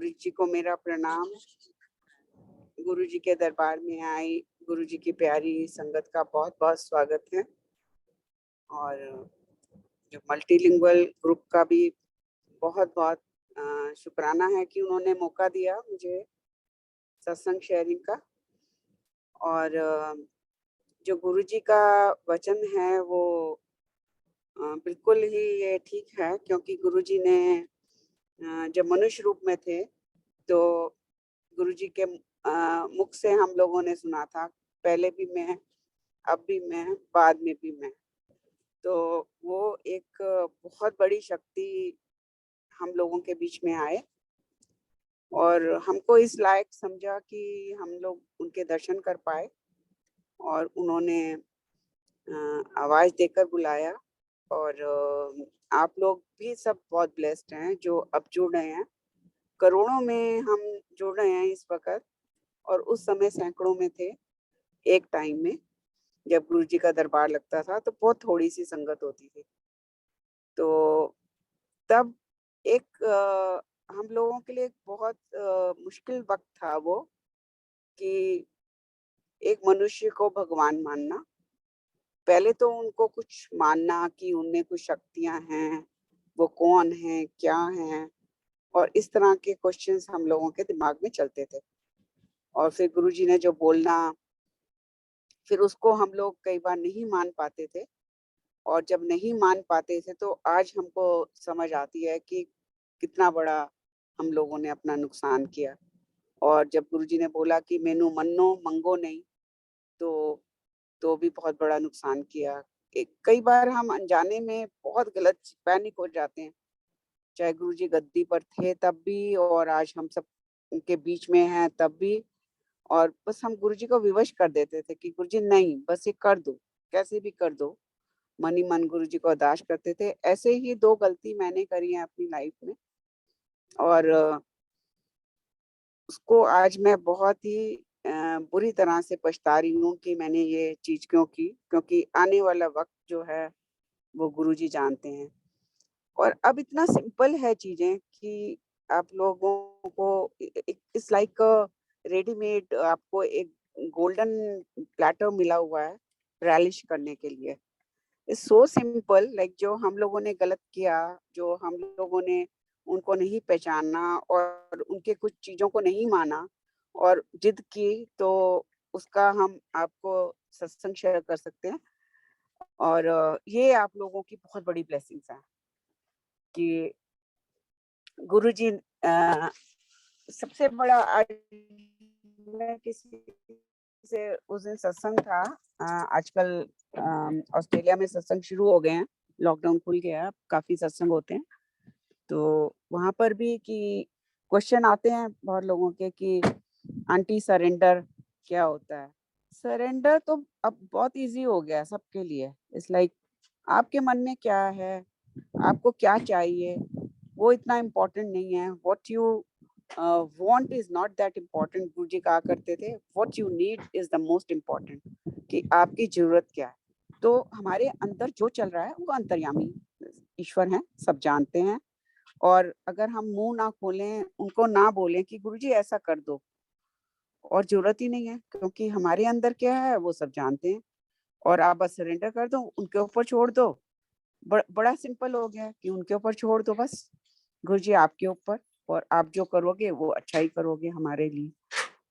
गुरु जी को मेरा प्रणाम। गुरु जी के दरबार में आई गुरु जी की प्यारी संगत का बहुत बहुत स्वागत है। और जो मल्टीलिंगुअल ग्रुप का भी बहुत बहुत शुक्राना है कि उन्होंने मौका दिया मुझे सत्संग शेयरिंग का। और जो गुरु जी का वचन है वो बिल्कुल ही ये ठीक है, क्योंकि गुरु जी ने जब मनुष्य रूप में थे तो गुरुजी के मुख से हम लोगों ने सुना था, पहले भी मैं, अब भी मैं, बाद में भी मैं। तो वो एक बहुत बड़ी शक्ति हम लोगों के बीच में आए और हमको इस लायक समझा कि हम लोग उनके दर्शन कर पाए। और उन्होंने आवाज देकर बुलाया। और आप लोग भी सब बहुत ब्लेस्ड हैं जो अब जुड़ रहे हैं। करोड़ों में हम जुड़ रहे हैं इस वक्त, और उस समय सैकड़ों में थे। एक टाइम में जब गुरु जी का दरबार लगता था तो बहुत थोड़ी सी संगत होती थी। तो तब एक हम लोगों के लिए एक बहुत मुश्किल वक्त था वो, कि एक मनुष्य को भगवान मानना। पहले तो उनको कुछ मानना कि उनमें कुछ शक्तियां हैं, वो कौन है, क्या है, और इस तरह के क्वेश्चंस हम लोगों के दिमाग में चलते थे। और फिर गुरु जी ने जो बोलना, फिर उसको हम लोग कई बार नहीं मान पाते थे। और जब नहीं मान पाते थे तो आज हमको समझ आती है कि कितना बड़ा हम लोगों ने अपना नुकसान किया। और जब गुरुजी ने बोला कि मैनू मन्नो मंगो नहीं, तो भी बहुत बड़ा नुकसान किया। कई बार हम अनजाने में बहुत गलत पैनिक हो जाते हैं, चाहे गुरुजी गद्दी पर थे तब भी, और आज हम सब उनके बीच में हैं तब भी। और बस हम गुरुजी को विवश कर देते थे कि गुरुजी नहीं, बस ये कर दो, कैसे भी कर दो। मन ही मन गुरु जी को अरदास करते थे। ऐसे ही 2 गलती मैंने करी हैं अपनी लाइफ में। और उसको आज मैं बहुत ही बुरी तरह से पछता रही हूँ कि मैंने ये चीज़ क्यों की, क्योंकि आने वाला वक़्त जो है वो गुरु जी जानते हैं। और अब इतना सिंपल है चीज़ें कि आप लोगों को इट्स लाइक रेडीमेड, आपको एक गोल्डन प्लैटर मिला हुआ है रैलिश करने के लिए। इट्स सो सिंपल, लाइक जो हम लोगों ने गलत किया, जो हम लोगों ने उनको नहीं पहचाना और उनके कुछ चीज़ों को नहीं माना और जिद की, तो उसका हम आपको सत्संग शेयर कर सकते हैं। और ये आप लोगों की बहुत बड़ी ब्लेसिंग्स हैं कि गुरुजी सबसे बड़ा। आज मैं किसी से उस दिन सत्संग था, आजकल ऑस्ट्रेलिया में सत्संग शुरू हो गए हैं, लॉकडाउन खुल गया है, अब काफी सत्संग होते हैं। तो वहां पर भी कि क्वेश्चन आते हैं बहुत लोगों के कि आंटी सरेंडर क्या होता है। सरेंडर तो अब बहुत इजी हो गया है सबके लिए। इट्स लाइक आपके मन में क्या है, आपको क्या चाहिए, वो इतना इम्पोर्टेंट नहीं है। What you want is not that important. Guruji कहा करते थे what you need is the most important, कि आपकी जरूरत क्या है। तो हमारे अंदर जो चल रहा है वो अंतर्यामी ईश्वर है, सब जानते हैं। और अगर हम मुंह ना खोलें, उनको ना बोलें कि गुरुजी ऐसा कर दो, और जरूरत ही नहीं है, क्योंकि हमारे अंदर क्या है वो सब जानते हैं। और आप बस सरेंडर कर दो, उनके ऊपर छोड़ दो। बड़ा सिंपल हो गया कि उनके ऊपर छोड़ दो बस, गुरुजी आपके ऊपर, और आप जो करोगे वो अच्छा ही करोगे हमारे लिए।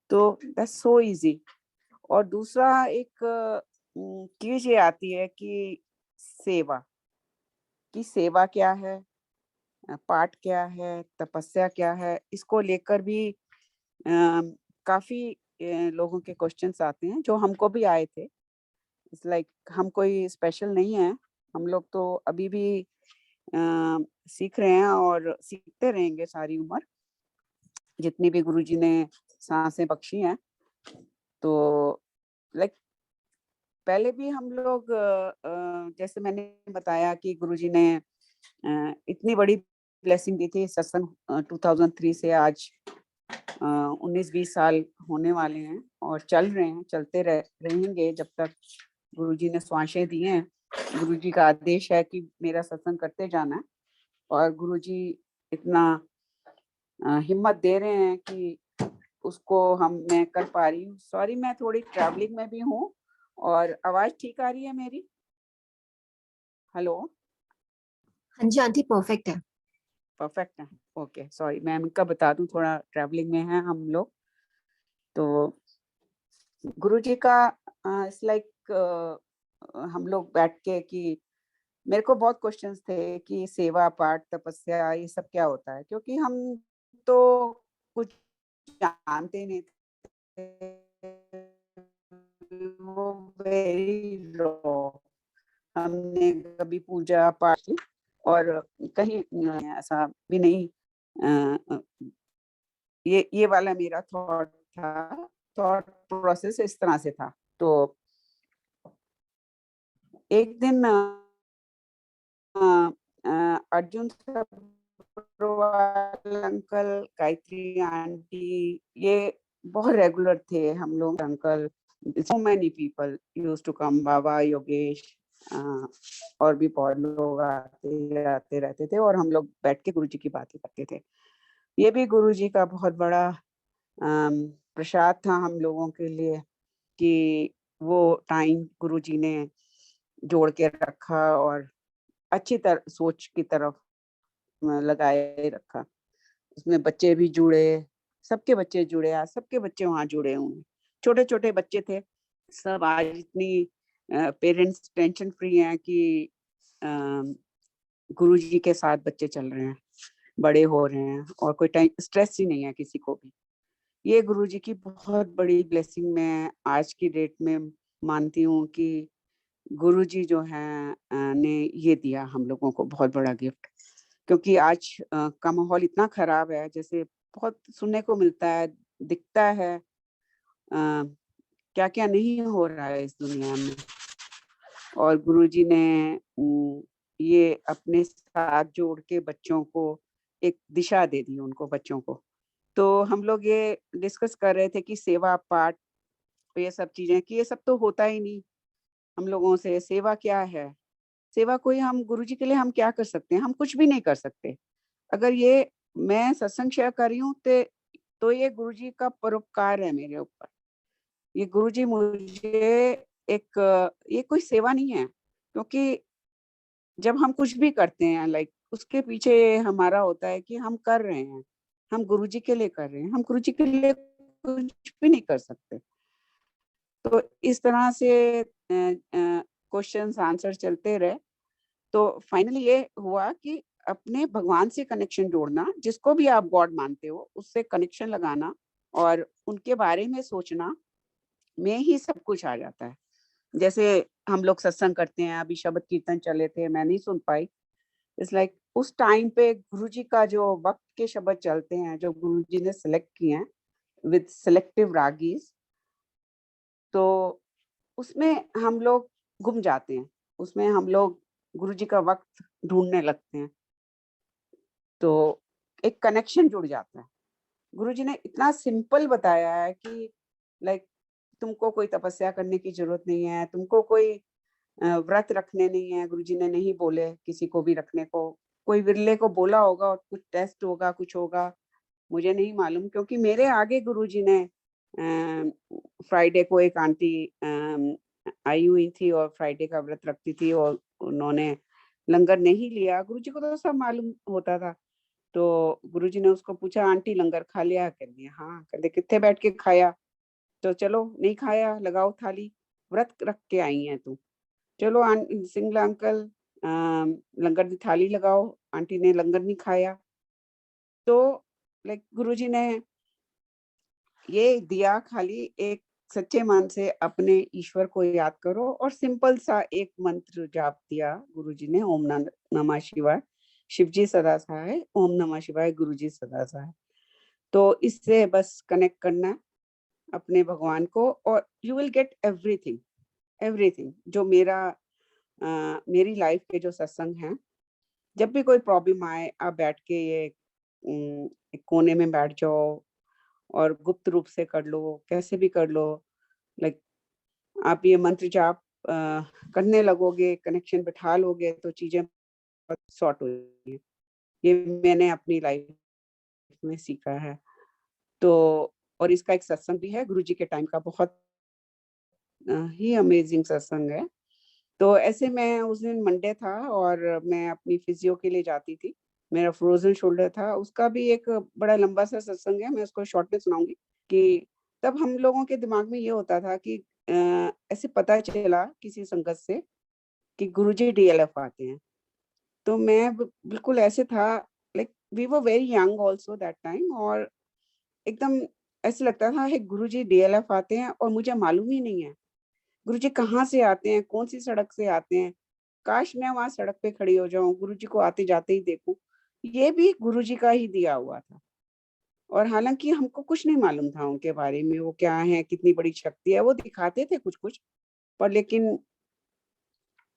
तो दैट्स सो इजी। और दूसरा एक चीज ये आती है कि सेवा, की सेवा क्या है, पाठ क्या है, तपस्या क्या है, इसको लेकर भी काफी लोगों के क्वेश्चंस आते हैं, जो हमको भी आए थे। इट्स लाइक हम कोई स्पेशल नहीं है, हम लोग तो अभी भी सीख रहे हैं और सीखते रहेंगे सारी उम्र, जितनी भी गुरुजी ने सांसें बख्शी हैं। तो लाइक पहले भी हम लोग जैसे मैंने बताया कि गुरुजी ने इतनी बड़ी ब्लेसिंग दी थी। सत्संग 2003 से आज 19-20 साल होने वाले हैं और चल रहे हैं, चलते रहेंगे जब तक गुरुजी ने श्वासें दी हैं। गुरुजी का आदेश है कि मेरा सत्संग करते जाना है। और गुरुजी इतना हिम्मत दे रहे हैं कि उसको मैं कर पा रही हूँ। सॉरी, मैं थोड़ी ट्रैवलिंग में भी हूँ। और आवाज़ ठीक आ रही है मेरी? हेलो? हाँ जी आंटी, परफेक्ट है। परफेक्ट है। ओके, सॉरी, मैं इनका बता दूँ, थोड़ा ट्रैवलिंग में हैं हम लोग। तो गुरुजी का इट्स लाइक हम लोग बैठ के कि मेरे को बहुत क्वेश्चंस थे कि सेवा, पाठ, तपस्या ये सब क्या होता है? क्योंकि हम तो कुछ जानते ही नहीं थे। वो वेरी रॉ, हमने कभी पूजा पाठ की और कहीं ऐसा भी नहीं। अ, अ, ये वाला मेरा थॉट प्रोसेस इस तरह से था। तो एक दिन uh, Arjun Sabharwal uncle, Gayatri aunty, ये बहुत रेगुलर थे हम लोग uncle. So many people used to come, Baba Yogesh, uh, और भी बहुत लोग आते आते रहते थे और हम लोग बैठ के गुरुजी की बातें करते थे। ये भी गुरुजी का बहुत बड़ा प्रसाद था हम लोगों के लिए कि वो टाइम गुरुजी ने जोड़ के रखा और अच्छी सोच की तरफ लगाए रखा। उसमें बच्चे भी जुड़े, सबके बच्चे जुड़े, आज सबके बच्चे वहाँ जुड़े हुए हैं। छोटे-छोटे बच्चे थे, सब आज इतनी पेरेंट्स टेंशन फ्री हैं कि अ, गुरुजी के साथ बच्चे चल रहे हैं, बड़े हो रहे हैं और कोई स्ट्रेस ही नहीं है किसी को भी। ये गुरुजी की बहुत बड़ी ब्लेसिंग मैं आज की डेट में मानती हूँ कि गुरुजी जो हैं ने ये दिया हम लोगों को बहुत बड़ा गिफ्ट। क्योंकि आज का माहौल इतना खराब है, जैसे बहुत सुनने को मिलता है, दिखता है क्या-क्या नहीं हो रहा है इस दुनिया में। और गुरुजी ने ये अपने साथ जोड़ के बच्चों को एक दिशा दे दी उनको, बच्चों को। तो हम लोग ये डिस्कस कर रहे थे कि सेवा, पाठ, ये सब चीज़ें कि ये सब तो होता ही नहीं हम लोगों से। सेवा क्या है? सेवा कोई हम गुरुजी के लिए हम क्या कर सकते हैं? हम कुछ भी नहीं कर सकते। अगर ये मैं सत्संग शेयर कर रही हूँ तो ये गुरुजी का परोपकार है मेरे ऊपर। ये गुरुजी मुझे ये कोई सेवा नहीं है, क्योंकि जब हम कुछ भी करते हैं लाइक उसके पीछे हमारा होता है कि हम कर रहे हैं, हम गुरुजी के लिए कर रहे हैं, हम गुरुजी के लिए कुछ भी नहीं कर सकते। तो इस तरह से क्वेश्चन्स आंसर चलते रहे। तो फाइनली ये हुआ कि अपने भगवान से कनेक्शन जोड़ना, जिसको भी आप गॉड मानते हो, उससे कनेक्शन लगाना और उनके बारे में सोचना में ही सब कुछ आ जाता है। जैसे हम लोग सत्संग करते हैं, अभी शबद कीर्तन चले थे, मैं नहीं सुन पाई। इट्स लाइक उस टाइम पे गुरुजी का जो वक़्त के शब्द चलते हैं, जो गुरुजी ने सेलेक्ट किए हैं विद सेलेक्टिव रागीज़, तो उसमें हम लोग गुम जाते हैं। उसमें हम लोग गुरुजी का वक़्त ढूँढने लगते हैं। तो एक कनेक्शन जुड़ जाता है। गुरुजी ने इतना सिंपल बताया है कि लाइक तुमको कोई तपस्या करने की ज़रूरत नहीं है, तुमको कोई व्रत रखने नहीं है, गुरुजी ने नहीं बोले किसी को भी रखने को। कोई विरले को बोला होगा और कुछ टेस्ट होगा, कुछ होगा, मुझे नहीं मालूम, क्योंकि मेरे आगे गुरुजी ने फ्राइडे को एक आंटी आई हुई थी और फ्राइडे का व्रत रखती थी और उन्होंने लंगर नहीं लिया। गुरुजी को तो सब मालूम होता था। तो गुरुजी ने उसको पूछा, "आंटी लंगर खा लिया?" कह रही है, "हाँ।" कहते, "कित्थे बैठ के खाया?" तो "चलो नहीं खाया, लगाओ थाली, व्रत रख के आई हैं तू। चलो सिंगला अंकल लंगर की थाली लगाओ।" आंटी ने लंगर नहीं खाया। तो लाइक गुरुजी ने ये दिया खाली एक सच्चे मन से अपने ईश्वर को याद करो और सिंपल सा एक मंत्र जाप दिया गुरुजी ने, ओम नमः शिवाय, शिव जी सदा सहाय, ओम नमः शिवाय, गुरु जी सदा सहाय। तो इससे बस कनेक्ट करना है अपने भगवान को और you will get everything, everything जो मेरी लाइफ के जो सत्संग हैं, जब भी कोई प्रॉब्लम आए, आप बैठ के ये एक कोने में बैठ जाओ और गुप्त रूप से कर लो, कैसे भी कर लो। लाइक आप ये मंत्र जाप अ, करने लगोगे, कनेक्शन बिठा लोगे तो चीज़ें बहुत सॉर्ट हो जाएँगी। ये मैंने अपनी लाइफ में सीखा है। तो और इसका एक सत्संग भी है, गुरुजी के टाइम का बहुत ही अमेज़िंग सत्संग है। तो ऐसे मैं उस दिन मंडे था और मैं अपनी फिजियो के लिए जाती थी। मेरा फ्रोज़न शोल्डर था, उसका भी एक बड़ा लंबा-सा सत्संग है, मैं उसको शॉर्ट में सुनाऊँगी कि तब हम लोगों के दिमाग में ये होता था कि ऐसे पता चला किसी संगत से कि गुरुजी डीएलएफ आते हैं। तो मैं बिल्कुल ऐसे था, like we were very young also that time, और एकदम ऐसे लगता था हे गुरुजी डीएलएफ आते हैं और मुझे मालूम ही नहीं है। गुरुजी कहाँ से आते हैं, कौन-सी सड़क से आते हैं? काश मैं वहाँ सड़क पे खड़ी हो जाऊँ, गुरुजी को आते-जाते ही देखूँ। ये भी गुरुजी का ही दिया हुआ था, और हालाँकि हमको कुछ नहीं मालूम था उनके बारे में, वो क्या हैं, कितनी बड़ी शक्ति है, वो दिखाते थे कुछ-कुछ, पर लेकिन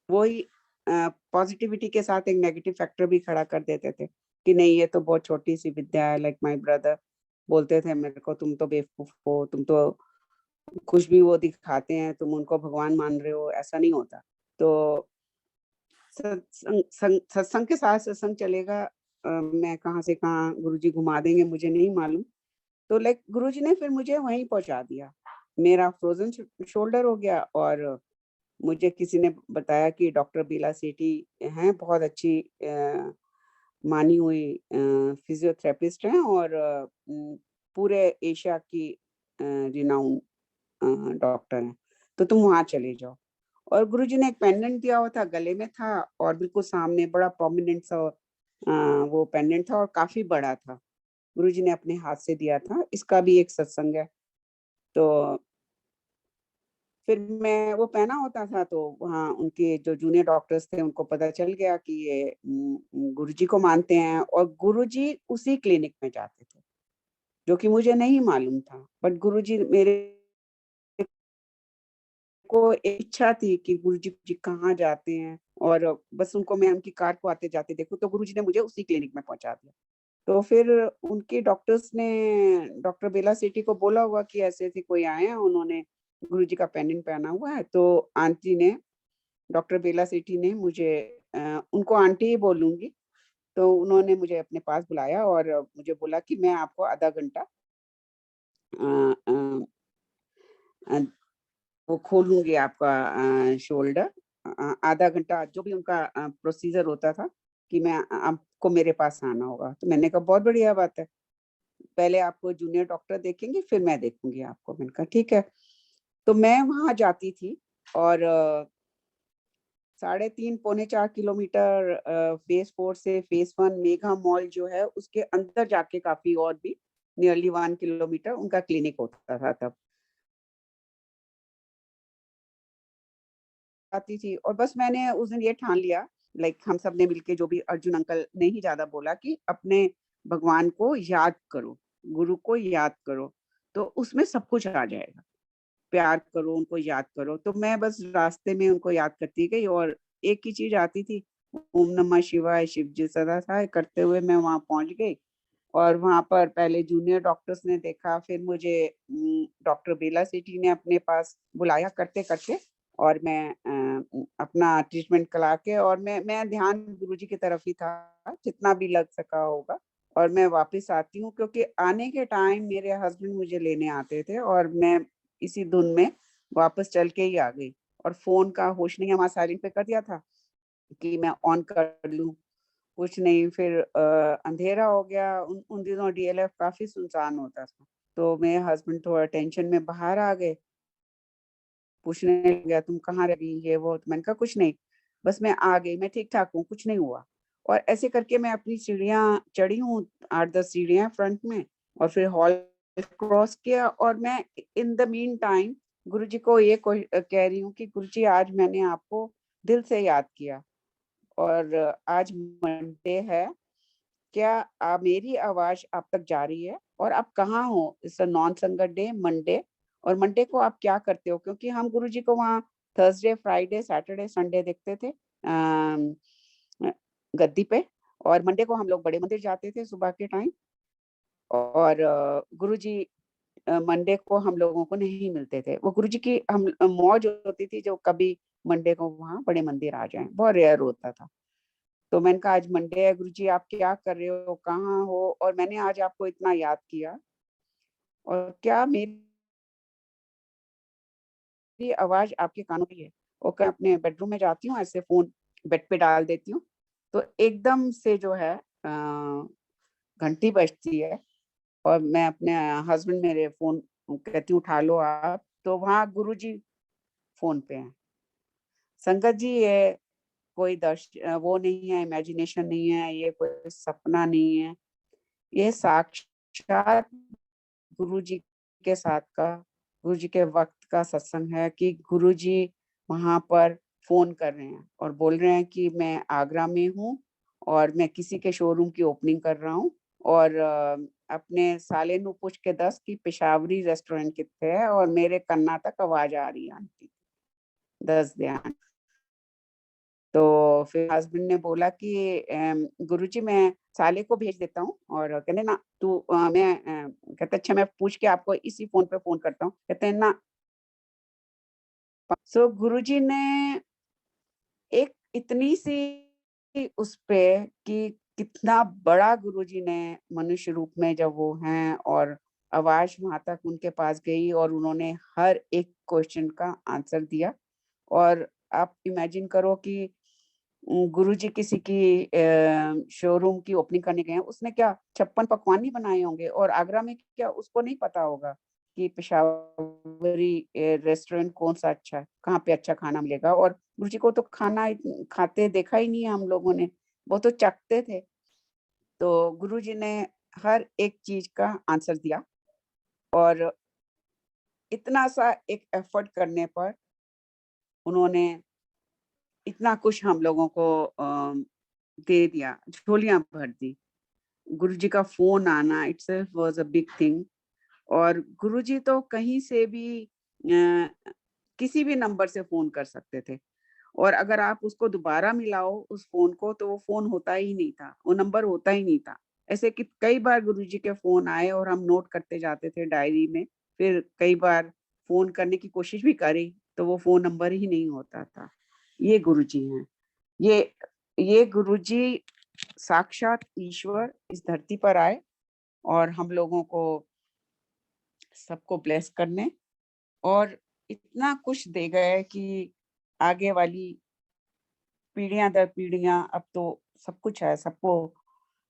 वही पॉज़िटिविटी के साथ एक नेगेटिव फैक्टर भी खड़ा कर देते थे, कि नहीं ये तो बहुत छोटी-सी विद्या है, लाइक माय ब्रदर बोलते थे मेरे को, तुम तो बेवकूफ़ हो, तुम तो कुछ भी वो दिखाते हैं, तुम उनको भगवान मान रहे हो, ऐसा नहीं होता। तो सत्संग के साथ सत्संग चलेगा, मैं कहाँ से कहाँ गुरुजी घुमा देंगे मुझे नहीं मालूम। तो लाइक गुरुजी ने फिर मुझे वहीं पहुँचा दिया। मेरा फ्रोज़न शोल्डर हो गया, और मुझे किसी ने बताया कि डॉक्टर बीला सेठी हैं, बहुत अच्छी मानी हुई फिज़ियोथेरेपिस्ट हैं, और पूरे एशिया की रिनाउंड डॉक्टर हैं, तो तुम वहाँ चले जाओ। और गुरुजी ने एक पेंडेंट दिया हुआ था, गले में था, और बिल्कुल सामने बड़ा प्रोमिनेंट सा वो पेंडेंट था और काफ़ी बड़ा था। गुरुजी ने अपने हाथ से दिया था, इसका भी एक सत्संग है। तो फिर मैं वो पहना होता था, तो वहाँ उनके जो जूनियर डॉक्टर्स थे उनको पता चल गया कि ये गुरुजी को मानते हैं, और गुरुजी उसी क्लिनिक में जाते थे, जो कि मुझे नहीं मालूम था। बट गुरुजी मेरे को इच्छा थी कि गुरुजी जी कहाँ जाते हैं, और बस उनको मैं उनकी कार को आते-जाते देखूँ, तो गुरुजी ने मुझे उसी क्लिनिक में पहुँचा दिया। तो फिर उनके डॉक्टर्स ने डॉक्टर बेला सेठी को बोला होगा कि ऐसे-ऐसे कोई आए हैं, उन्होंने गुरुजी का पेंडेंट पहना हुआ है, तो आंटी ने, डॉक्टर बेला सेठी ने मुझे उनको आंटी ही बोलूँगी, तो उन्होंने मुझे अपने पास बुलाया और मुझे बोला कि मैं आपको आधा घंटा अ अ अ, वो खोलूँगी आपका शोल्डर, आधा घंटा जो भी उनका प्रोसीजर होता था, कि मैं आपको मेरे पास आना होगा। तो मैंने कहा बहुत बढ़िया बात है। पहले आपको जूनियर डॉक्टर देखेंगे, फिर मैं देखूँगी आपको। मैंने कहा ठीक है। तो मैं वहाँ जाती थी, और 3.5 पौने 4 किलोमीटर फ़ेज़ 4 से फ़ेज़ 1 मेगा मॉल जो है, उसके अंदर जाके काफ़ी और भी नियरली 1 किलोमीटर उनका क्लिनिक होता था तब। आती थी, और बस मैंने उस दिन ये ठान लिया, लाइक हम सब ने मिलके, जो भी अर्जुन अंकल ने ही ज़्यादा बोला कि अपने भगवान को याद करो, गुरु को याद करो, तो उसमें सब कुछ आ जाएगा। प्यार करो, उनको याद करो। तो मैं बस रास्ते में उनको याद करती गई, और एक ही चीज़ आती थी, ओम नमः शिवाय, शिव जी सदा सहाय करते हुए मैं वहाँ पहुँच गई, और वहाँ पर पहले जूनियर डॉक्टर्स ने देखा, फिर मुझे डॉक्टर बेला सेठी ने अपने पास बुलाया करते-करते, और मैं अपना ट्रीटमेंट करा के, और मैं ध्यान गुरुजी की तरफ ही था, जितना भी लग सका होगा, और मैं वापस आती हूँ, क्योंकि आने के टाइम मेरे हस्बैंड मुझे लेने आते थे, और मैं इसी धुन में वापस चल के ही आ गई, और फ़ोन का होश नहीं है, वहाँ साइलेंट पे कर दिया था कि मैं ऑन कर लूँ। कुछ नहीं, फिर अंधेरा हो गया, उन उन दिनों डीएलएफ काफ़ी सुनसान होता था। तो मेरे हस्बैंड थोड़ा टेंशन में बाहर आ गए, पूछने लग गया, "तुम कहाँ रह गई?" ये वो। तो मैंने कहा, "कुछ नहीं, बस मैं आ गई, मैं ठीक-ठाक हूँ, कुछ नहीं हुआ।" और ऐसे करके मैं अपनी सीढ़ियाँ चढ़ी हूँ, 8-10 सीढ़ियाँ फ्रंट में, और फिर हॉल क्रॉस किया, और मैं इन द मीन टाइम गुरुजी को ये कह रही हूँ कि गुरुजी, आज मैंने आपको दिल से याद किया, और आज मंडे है, क्या मेरी आवाज़ आप तक जा रही है? और आप कहाँ हो? इट्स अ नॉन संगत डे, मंडे, और मंडे को आप क्या करते हो? क्योंकि हम गुरुजी को वहाँ थर्सडे, फ्राइडे, सैटरडे, संडे देखते थे अ, गद्दी पे, और मंडे को हम लोग बड़े मंदिर जाते थे सुबह के टाइम, और गुरुजी मंडे को हम लोगों को नहीं मिलते थे। वो गुरुजी की हम मौज होती थी, जो कभी मंडे को वहाँ बड़े मंदिर आ जाएँ, बहुत रेयर होता था। तो मैंने कहा आज मंडे है गुरुजी, आप क्या कर रहे हो, कहाँ हो? और मैंने आज आपको इतना याद किया और क्या मेरी आवाज़ आपके कानों में है। और मैं अपने बेडरूम में जाती हूँ, ऐसे फ़ोन बेड पे डाल देती हूँ, तो एकदम से जो है घंटी बजती है और मैं अपने हस्बैंड मेरे फ़ोन कहती हूँ उठा लो आप, तो वहाँ गुरुजी फ़ोन पे हैं। संगत जी ये कोई वो नहीं है, इमेजिनेशन नहीं है, ये कोई सपना नहीं है, ये साक्षात गुरुजी के साथ का, गुरुजी के वक़्त का सत्संग है कि गुरुजी वहाँ पर फ़ोन कर रहे हैं और बोल रहे हैं कि मैं आगरा में हूँ और मैं किसी के शोरूम की ओपनिंग कर रहा हूँ और अपने साले नू पूछ के दस कि पेशावरी रेस्टोरेंट कित्थे है और मेरे कन्ना तक आवाज़ आ रही है आंटी, दस दे आंटी। तो फिर हस्बैंड ने बोला कि गुरुजी मैं साले को भेज देता हूँ और कहते ना तू कहते अच्छा मैं पूछ के आपको इसी फ़ोन पे फ़ोन करता हूँ। कहते हैं ना सो गुरुजी ने एक इतनी सी उस पे कि कितना बड़ा गुरुजी ने मनुष्य रूप में जब वो हैं और आवाज़ वहाँ तक उनके पास गई और उन्होंने हर एक क्वेश्चन का आंसर दिया और आप इमेजिन करो कि गुरुजी किसी की शोरूम की ओपनिंग करने गए हैं, उसने क्या 56 पकवान नहीं बनाए होंगे और आगरा में क्या उसको नहीं पता होगा कि पेशावरी रेस्टोरेंट कौन-सा अच्छा है, कहाँ पे अच्छा खाना मिलेगा और गुरुजी को तो खाना खाते देखा ही नहीं है हम लोगों ने, वो तो चखते थे। तो गुरुजी ने हर एक चीज़ का आंसर दिया और इतना सा एक एफर्ट करने पर उन्होंने इतना कुछ हम लोगों को दे दिया, झोलियाँ भर दी। गुरुजी का फ़ोन आना itself was a big thing और गुरुजी तो कहीं से भी अ, किसी भी नंबर से फ़ोन कर सकते थे और अगर आप उसको दोबारा मिलाओ उस फ़ोन को तो वो फ़ोन होता ही नहीं था, वो नंबर होता ही नहीं था। ऐसे कि कई बार गुरुजी के फ़ोन आए और हम नोट करते जाते थे डायरी में, फिर कई बार फ़ोन करने की कोशिश भी करी, तो वो फ़ोन नंबर ही नहीं होता था। ये गुरुजी हैं। ये ये गुरुजी साक्षात ईश्वर इस धरती पर आए और हम लोगों को सबको ब्लेस करने और इतना कुछ दे गए कि आगे वाली पीढ़ियां दर पीढ़ियां अब तो सब कुछ है, सबको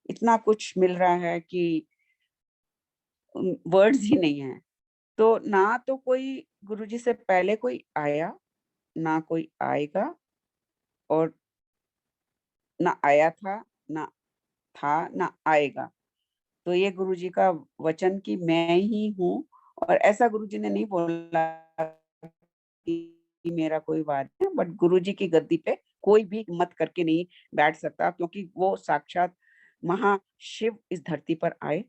इतना कुछ मिल रहा है कि वर्ड्स ही नहीं है। तो ना तो कोई गुरुजी से पहले कोई आया, ना कोई आएगा और ना आया था, ना आएगा। तो ये गुरुजी का वचन कि मैं ही हूँ और ऐसा गुरुजी ने नहीं बोला कि मेरा कोई वाद है, बट गुरुजी की गद्दी पे कोई भी हिम्मत करके नहीं बैठ सकता क्योंकि वो साक्षात महाशिव इस धरती पर आए,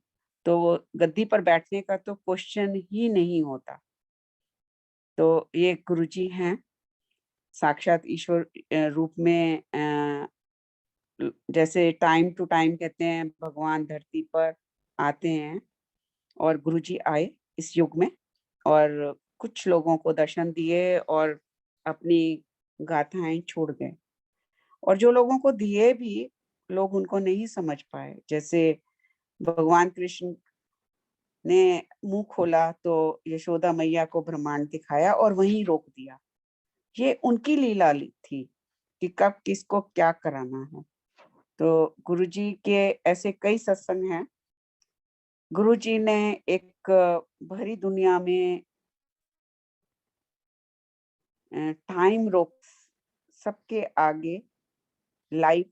तो वो गद्दी पर बैठने का तो क्वेश्चन ही नहीं होता। तो ये गुरुजी हैं, साक्षात ईश्वर रूप में जैसे टाइम टू टाइम कहते हैं भगवान धरती पर आते हैं और गुरुजी आए इस युग में और कुछ लोगों को दर्शन दिए और अपनी गाथाएँ छोड़ गए और जो लोगों को दिए भी, लोग उनको नहीं समझ पाए। जैसे भगवान कृष्ण ने मुँह खोला तो यशोदा मैया को ब्रह्मांड दिखाया और वहीं रोक दिया। ये उनकी लीला थी कि कब किसको क्या कराना है। तो गुरुजी के ऐसे कई सत्संग हैं। गुरुजी ने एक भरी दुनिया में टाइम रोक सबके आगे लाइव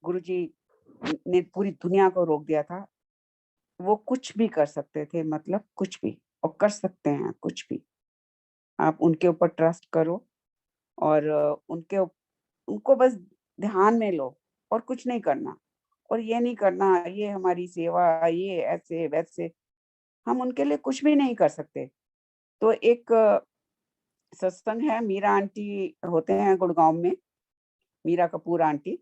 गुरुजी ने पूरी दुनिया को रोक दिया था। वो कुछ भी कर सकते थे मतलब कुछ भी और कर सकते हैं कुछ भी। आप उनके ऊपर ट्रस्ट करो और उनको बस ध्यान में लो और कुछ नहीं करना और ये नहीं करना, ये हमारी सेवा, ये ऐसे-वैसे, हम उनके लिए कुछ भी नहीं कर सकते। तो एक सत्संग है, मीरा आंटी होते हैं गुड़गाँव में, मीरा कपूर आंटी।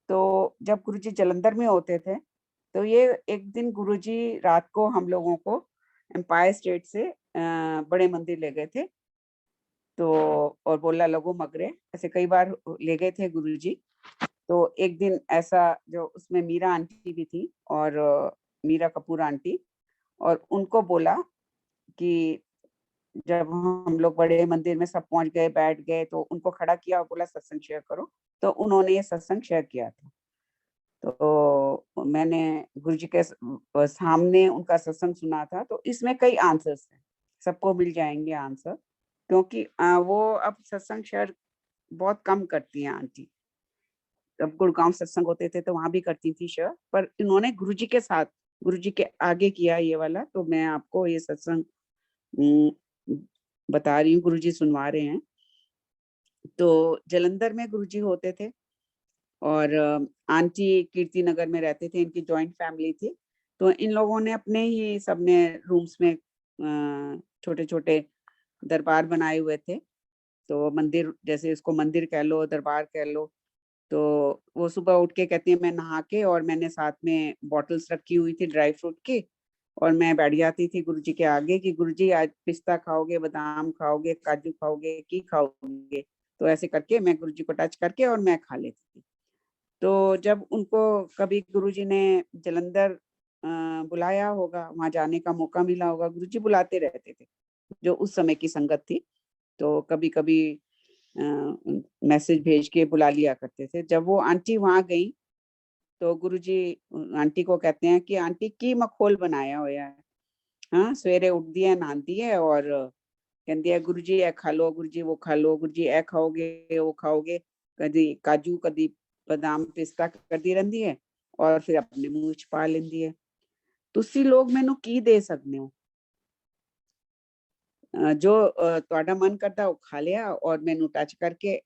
तो जब गुरुजी जालंधर में होते थे, तो ये एक दिन गुरुजी रात को हम लोगों को एम्पायर स्टेट से बड़े मंदिर ले गए थे। तो और बोला लगो मगरे, ऐसे कई बार ले गए थे गुरुजी। तो एक दिन ऐसा जो उसमें मीरा आंटी भी थी और मीरा कपूर आंटी, और उनको बोला कि जब हम लोग बड़े मंदिर में सब पहुंच गए, बैठ गए, तो उनको खड़ा किया और बोला सत्संग शेयर करो। तो उन्होंने ये सत्संग शेयर किया था। तो मैंने गुरुजी के सामने उनका सत्संग सुना था। तो इसमें कई आंसर्स हैं, सबको मिल जाएंगे आंसर, क्योंकि वो अब सत्संग शेयर बहुत कम करती हैं आंटी। जब गुड़गांव सत्संग होते थे तो वहां भी करती थी शेयर, पर इन्होंने गुरुजी के साथ, गुरुजी के आगे किया ये वाला। तो मैं आपको ये सत्संग बता रही हूँ, गुरुजी सुनवा रहे हैं। तो जलंधर में गुरुजी होते थे और आंटी कीर्ति नगर में रहते थे, इनकी जॉइंट फैमिली थी। तो इन लोगों ने अपने ही सबने रूम्स में छोटे छोटे दरबार बनाए हुए थे। तो मंदिर, जैसे इसको मंदिर कह लो, दरबार कह लो। तो वो सुबह उठ के कहती है मैं नहा के, और मैंने साथ में बॉटल्स रखी हुई थी ड्राई फ्रूट की, और मैं बैठ जाती थी गुरुजी के आगे कि गुरुजी आज पिस्ता खाओगे, बादाम खाओगे, काजू खाओगे, की खाओगे। तो ऐसे करके मैं गुरुजी को टच करके और मैं खा लेती थी। तो जब उनको कभी गुरुजी ने जलंधर बुलाया होगा, वहां जाने का मौका मिला होगा, गुरुजी बुलाते रहते थे, जो उस समय की संगत थी। तो कभी कभी मैसेज भेज के बुला लिया करते थे। जब वो आंटी वहां गई तो गुरुजी आंटी को कहते हैं कि आंटी की मखोल बनाया होया है। हाँ, सवेरे उठती है, नहाती है और कहती है गुरुजी ए खा लो, गुरुजी वो खा लो, गुरुजी ए खाओगे वो खाओगे, कदी काजू कदी बादाम पिस्ता करती रहती है और फिर अपने मुंह च पा लेंदी है। तुसी लोग मैनू की दे सकते हो? जो ਤੁਹਾਡਾ मन करता वो खा लिया और मैनू टच करके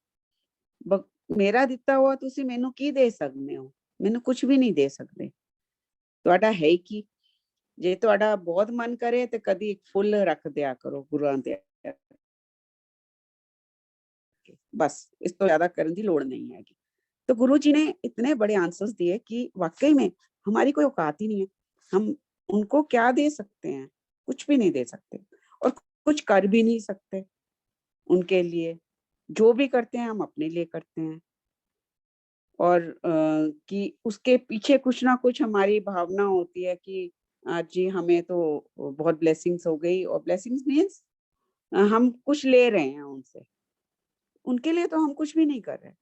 मेरा दिता हुआ तुसी मैनू की दे सकते हो? मैनू कुछ भी नहीं दे सकते। ਤੁਹਾਡਾ है ही की। जे ਤੁਹਾਡਾ बहुत मन करे तो कदी एक फुल रख दिया करो गुरुआं दे अगे। बस इस तो ज्यादा करने की लोड़ नहीं है। तो गुरुजी ने इतने बड़े आंसर्स दिए कि वाकई में हमारी कोई औकात ही नहीं है। हम उनको क्या दे सकते हैं? कुछ भी नहीं दे सकते और कुछ कर भी नहीं सकते उनके लिए। जो भी करते हैं हम अपने लिए करते हैं, और कि उसके पीछे कुछ ना कुछ हमारी भावना होती है कि आज जी हमें तो बहुत ब्लेसिंग्स हो गई, और ब्लेसिंग्स मीन्स हम कुछ ले रहे हैं उनसे। उनके लिए तो हम कुछ भी नहीं कर रहे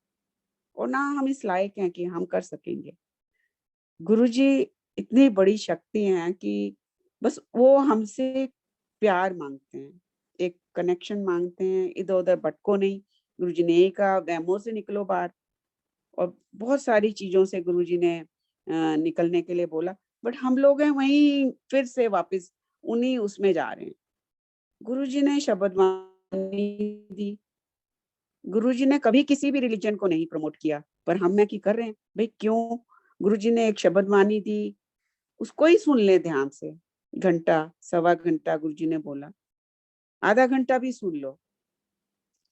और ना हम इस लायक हैं कि हम कर सकेंगे। गुरुजी इतनी बड़ी शक्ति हैं कि बस वो हमसे प्यार मांगते हैं, एक कनेक्शन मांगते हैं, इधर-उधर भटको नहीं। गुरुजी ने यही कहा, वहमों से निकलो बाहर। और बहुत सारी चीज़ों से गुरुजी ने निकलने के लिए बोला, बट हम लोग हैं वहीं फिर से वापस उन्हीं उसमें जा रहे हैं। गुरुजी ने शब्द वाणी दी। गुरुजी ने कभी किसी भी रिलीजन को नहीं प्रमोट किया, पर हम में की कर रहे हैं। भई क्यों? गुरुजी ने एक शब्द वाणी दी, उसको ही सुन लें ध्यान से। घंटा, सवा घंटा गुरुजी ने बोला, आधा घंटा भी सुन लो।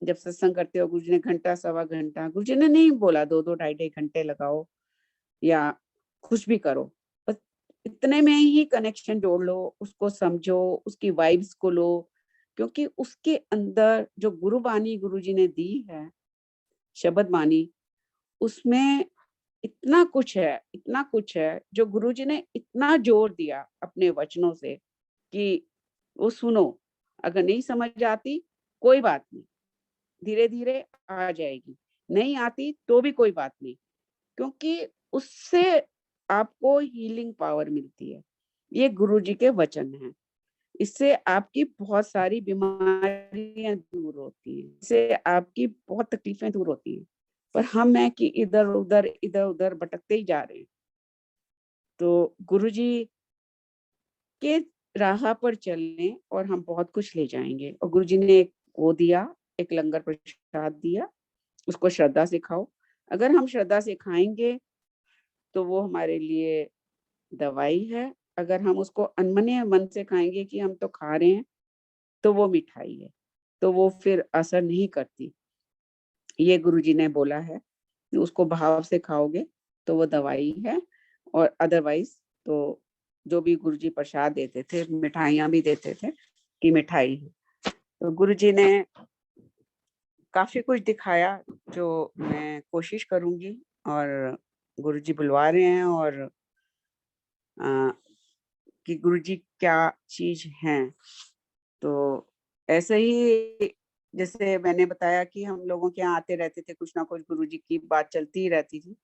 जब सत्संग करते हो गुरुजी ने घंटा, सवा घंटा, गुरुजी ने नहीं बोला 2-2 ढाई-ढाई घंटे लगाओ या कुछ भी करो। बस इतने में ही कनेक्शन जोड़ लो, उसको समझो, उसकी वाइब्स को लो, क्योंकि उसके अंदर जो गुरुबानी गुरुजी ने दी है, शब्द बानी, उसमें इतना कुछ है जो गुरुजी ने इतना जोर दिया अपने वचनों से कि वो सुनो। अगर नहीं समझ आती, कोई बात नहीं, धीरे-धीरे आ जाएगी। नहीं आती तो भी कोई बात नहीं, क्योंकि उससे आपको हीलिंग पावर मिलती है। ये गुरुजी के वचन हैं। इससे आपकी बहुत सारी बीमारियाँ दूर होती हैं, इससे आपकी बहुत तकलीफ़ें दूर होती हैं। पर हम हैं कि इधर-उधर भटकते ही जा रहे हैं। तो गुरुजी के राह पर चलें और हम बहुत कुछ ले जाएँगे। और गुरुजी ने एक वो दिया, एक लंगर प्रसाद दिया, उसको श्रद्धा से खाओ। अगर हम श्रद्धा से खाएँगे तो वो हमारे लिए दवाई है। अगर हम उसको अनमने मन से खाएँगे कि हम तो खा रहे हैं, तो वो मिठाई है, तो वो फिर असर नहीं करती। ये गुरुजी ने बोला है कि उसको भाव से खाओगे तो वो दवाई है, और अदरवाइज़ तो जो भी गुरुजी प्रसाद देते थे, मिठाइयाँ भी देते थे कि मिठाई है। तो गुरुजी ने काफ़ी कुछ दिखाया, जो मैं कोशिश करूँगी और गुरुजी बुलवा रहे हैं और अ, कि गुरुजी क्या चीज़ हैं। तो ऐसे ही जैसे मैंने बताया कि हम लोगों के यहाँ आते रहते थे, कुछ ना कुछ गुरुजी की बात चलती ही रहती थी।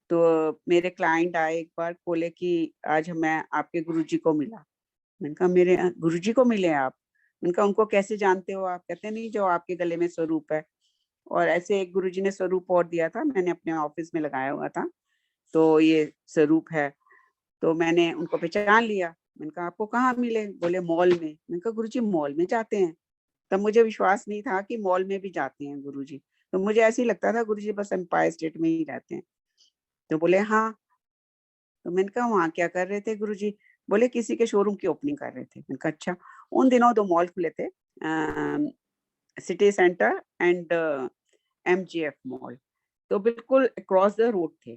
तो मेरे क्लाइंट आए एक बार, बोले कि आज मैं आपके गुरुजी को मिला। मैंने कहा मेरे गुरुजी को मिले आप? मैंने कहा उनको कैसे जानते हो आप? कहते नहीं जो आपके गले में स्वरूप है। और ऐसे एक गुरुजी ने स्वरूप और दिया था, मैंने अपने ऑफिस में लगाया हुआ था, तो ये स्वरूप है। तो मैंने उनको पहचान लिया। मैंने कहा आपको कहाँ मिले? बोले मॉल में। मैंने कहा गुरुजी मॉल में जाते हैं? तब मुझे विश्वास नहीं था कि मॉल में भी जाते हैं गुरुजी। तो मुझे ऐसे ही लगता था गुरुजी बस एम्पायर स्टेट में ही रहते हैं। तो बोले हाँ। तो मैंने कहा वहाँ क्या कर रहे थे गुरुजी? बोले किसी के शोरूम की ओपनिंग कर रहे थे। मैंने कहा अच्छा। उन दिनों 2 मॉल खुले थे, city centre and MGF mall. तो बिल्कुल अक्रॉस द रोड थे।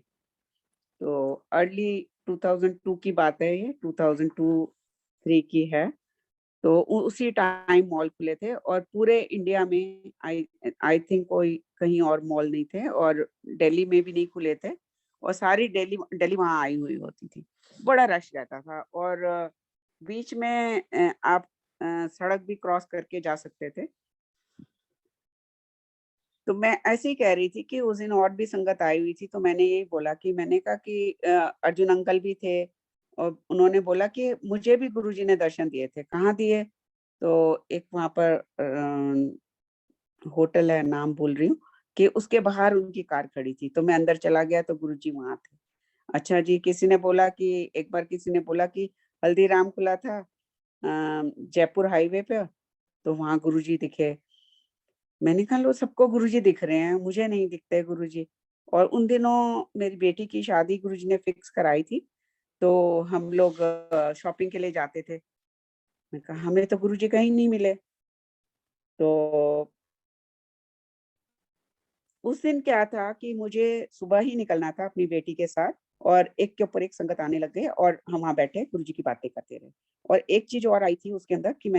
तो अर्ली 2002 की बात है ये, 2002-3 की है। तो उसी टाइम मॉल खुले थे और पूरे इंडिया में आई आई थिंक कोई कहीं और मॉल नहीं थे और दिल्ली में भी नहीं खुले थे और सारी दिल्ली दिल्ली वहाँ आई हुई होती थी। बड़ा रश रहता था और बीच में आप सड़क भी क्रॉस करके जा सकते थे। तो मैं ऐसे ही कह रही थी कि उस दिन और भी संगत आई हुई थी, तो मैंने यही बोला कि मैंने कहा कि अर्जुन अंकल भी थे और उन्होंने बोला कि मुझे भी गुरुजी ने दर्शन दिए थे। कहाँ दिए? तो एक वहाँ पर होटल है, नाम भूल रही हूँ, कि उसके बाहर उनकी कार खड़ी थी, तो मैं अंदर चला गया तो गुरुजी वहाँ थे। अच्छा जी, किसी ने बोला कि एक बार किसी ने बोला कि हल्दीराम खुला था जयपुर हाईवे पे, तो वहाँ गुरुजी दिखे। मैंने कहा लो सबको गुरुजी दिख रहे हैं, मुझे नहीं दिखते गुरुजी। और उन दिनों मेरी बेटी की शादी गुरुजी ने फिक्स कराई थी, तो हम लोग शॉपिंग के लिए जाते थे। मैंने कहा हमें तो गुरुजी कहीं नहीं मिले। तो उस दिन क्या था कि मुझे सुबह ही निकलना था अपनी बेटी के साथ और एक के ऊपर एक संगत आने लग गए और हम वहाँ बैठे गुरुजी की बातें करते रहे। और एक चीज़ और आई थी उसके अंदर कि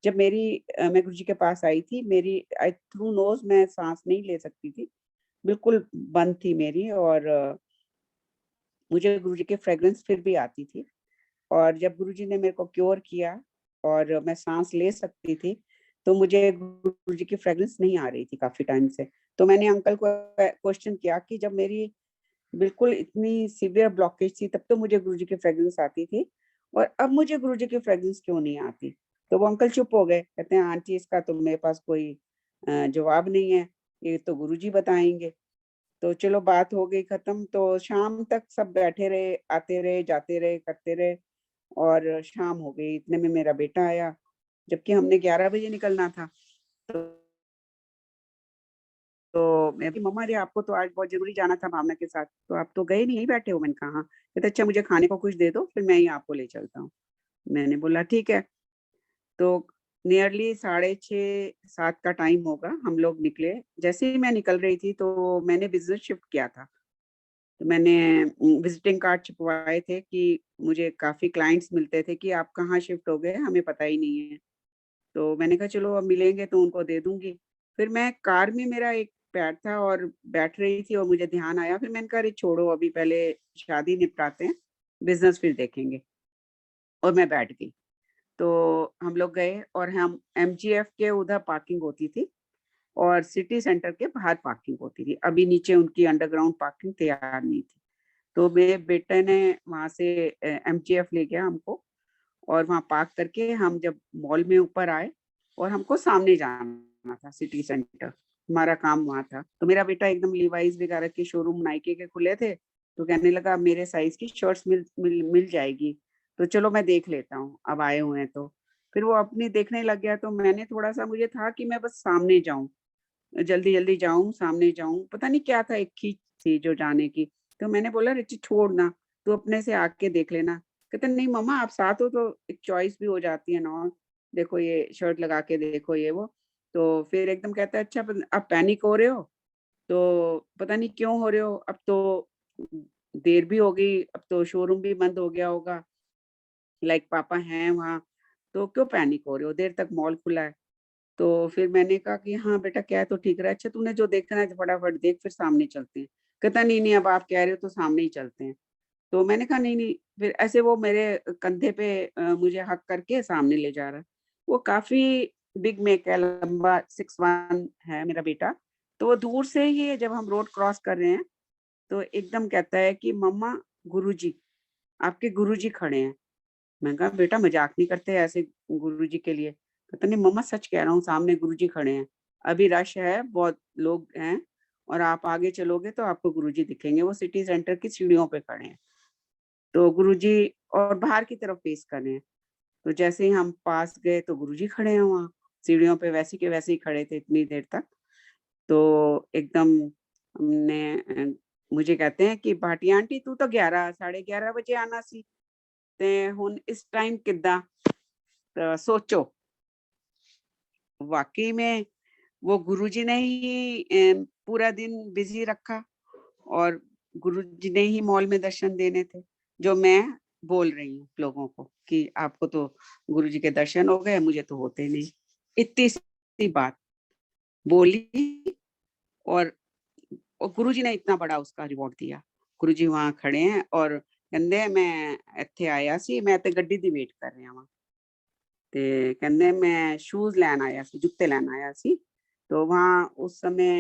जब मैं गुरुजी के पास आई थी, मेरी आई थ्रू नोज़ मैं साँस नहीं ले सकती थी, बिल्कुल बंद थी मेरी और मुझे गुरुजी की फ्रेग्रेंस फिर भी आती थी। और जब गुरुजी ने मेरे को क्योर किया और मैं साँस ले सकती थी, तो मुझे गुरुजी की फ्रेग्रेंस नहीं आ रही थी काफ़ी टाइम से। तो मैंने अंकल को क्वेश्चन किया कि जब मेरी बिल्कुल इतनी सीवियर ब्लॉकेज थी, तब तो मुझे गुरुजी की फ्रेग्रेंस आती थी और अब मुझे गुरुजी की फ्रेग्रेंस क्यों नहीं आती? तो वो अंकल चुप हो गए, कहते हैं आंटी इसका तो मेरे पास कोई जवाब नहीं है, ये तो गुरुजी बताएँगे। तो चलो बात हो गई खत्म, तो शाम तक सब बैठे रहे, आते रहे, जाते रहे, करते रहे और शाम हो गई, इतने में मेरा बेटा आया, जबकि हमने 11 बजे निकलना था। तो मैं भी मम्मा अरे आपको तो आज बहुत ज़रूरी जाना था भावना के साथ, तो आप तो गए नहीं, यहीं बैठे हो? मैंने कहा हाँ। कहते अच्छा मुझे खाने को कुछ दे दो, फिर मैं ही आपको ले चलता हूँ। मैंने बोला ठीक है। तो नियरली साढ़े 6-7 का टाइम होगा, हम लोग निकले। जैसे ही मैं निकल रही थी तो मैंने बिज़नेस शिफ्ट किया था। तो मैंने विज़िटिंग कार्ड छपवाए थे कि मुझे काफ़ी क्लाइंट्स मिलते थे कि आप कहाँ शिफ्ट हो गए, हमें पता ही नहीं है। तो मैंने कहा चलो अब मिलेंगे तो उनको दे दूँगी। फिर मैं कार में मेरा एक पैर था और बैठ रही थी और मुझे ध्यान आया, फिर मैंने कहा अरे छोड़ो अभी पहले शादी निपटाते हैं, बिज़नेस फिर देखेंगे और मैं बैठ गई। तो हम लोग गए और हम एमजीएफ के उधर पार्किंग होती थी और सिटी सेंटर के बाहर पार्किंग होती थी। अभी नीचे उनकी अंडरग्राउंड पार्किंग तैयार नहीं थी। तो मेरे बेटे ने वहाँ से एमजीएफ ले गया हमको और वहाँ पार्क करके हम जब मॉल में ऊपर आए और हमको सामने जाना था सिटी सेंटर, हमारा काम वहाँ था। तो मेरा बेटा एकदम लीवाइस वगैरह के शोरूम नाइके के खुले थे, तो कहने लगा मेरे साइज़ की शर्ट्स मिल जाएगी, तो चलो मैं देख लेता हूँ, अब आए हुए हैं तो। फिर वो अपनी देखने लग गया तो मैंने थोड़ा-सा मुझे था कि मैं बस सामने जाऊँ, जल्दी-जल्दी जाऊँ, सामने जाऊँ, पता नहीं क्या था एक खींच थी जो जाने की। तो मैंने बोला रिची छोड़ ना, तू अपने से आके देख लेना। कहते नहीं मम्मा आप साथ हो तो एक चॉइस भी हो जाती है ना, देखो ये शर्ट लगा के देखो ये वो। तो फिर एकदम कहता है अच्छा आप पैनिक हो रहे हो, तो पता नहीं क्यों हो रहे हो, अब तो देर भी हो गई, अब तो शोरूम भी बंद हो गया होगा, लाइक पापा हैं वहाँ, तो क्यों पैनिक हो रहे हो, देर तक मॉल खुला है। तो फिर मैंने कहा कि हाँ बेटा कह तो ठीक रहा है, अच्छा तूने जो देखना है फटाफट देख फिर सामने चलते हैं। कहता नहीं अब आप कह रहे हो तो सामने ही चलते हैं। तो मैंने कहा नहीं, फिर ऐसे वो मेरे कंधे पे मुझे हग करके सामने ले जा रहा है। वो काफ़ी बिग मेक है, लंबा 6'1" है मेरा बेटा। तो वो दूर से ही जब हम रोड क्रॉस कर रहे हैं, तो एकदम कहता है कि मम्मा गुरुजी, आपके गुरुजी खड़े हैं। मैंने कहा बेटा मज़ाक नहीं करते ऐसे गुरुजी के लिए। कहता नहीं मम्मा सच कह रहा हूँ, सामने गुरुजी खड़े हैं। अभी रश है, बहुत लोग हैं और आप आगे चलोगे तो आपको गुरुजी दिखेंगे। वो सिटी सेंटर की सीढ़ियों पे खड़े हैं। तो गुरुजी और बाहर की तरफ फेस कर रहे हैं। तो जैसे ही हम पास गए तो गुरुजी खड़े हैं वहाँ, सीढ़ियों पे वैसे के वैसे ही खड़े थे इतनी देर तक। तो एकदम हमने मुझे कहते हैं कि भाटी आंटी तू तो 11 साढ़े 11 बजे आना सी ते हुन इस टाइम किद्दां? सोचो। वाक़ई में वो गुरुजी ने ही पूरा दिन बिज़ी रखा और गुरुजी ने ही मॉल में दर्शन देने थे, जो मैं बोल रही हूँ लोगों को कि आपको तो गुरुजी के दर्शन हो गए, मुझे तो होते नहीं। इतनी सी बात बोली और गुरुजी ने इतना बड़ा उसका रिवॉर्ड दिया। गुरुजी वहाँ खड़े हैं और कहंदे मैं ਇੱਥੇ ਆਇਆ ਸੀ, मैं ਤੇ ਗੱਡੀ ਦੀ ਵੇਟ कर ਰਿਹਾ ਵਾਂ। ਤੇ ਕਹਿੰਦੇ मैं शूज़ ਲੈਣ आया ਸੀ, जूते ਲੈਣ आया ਸੀ। तो वहाँ उस समय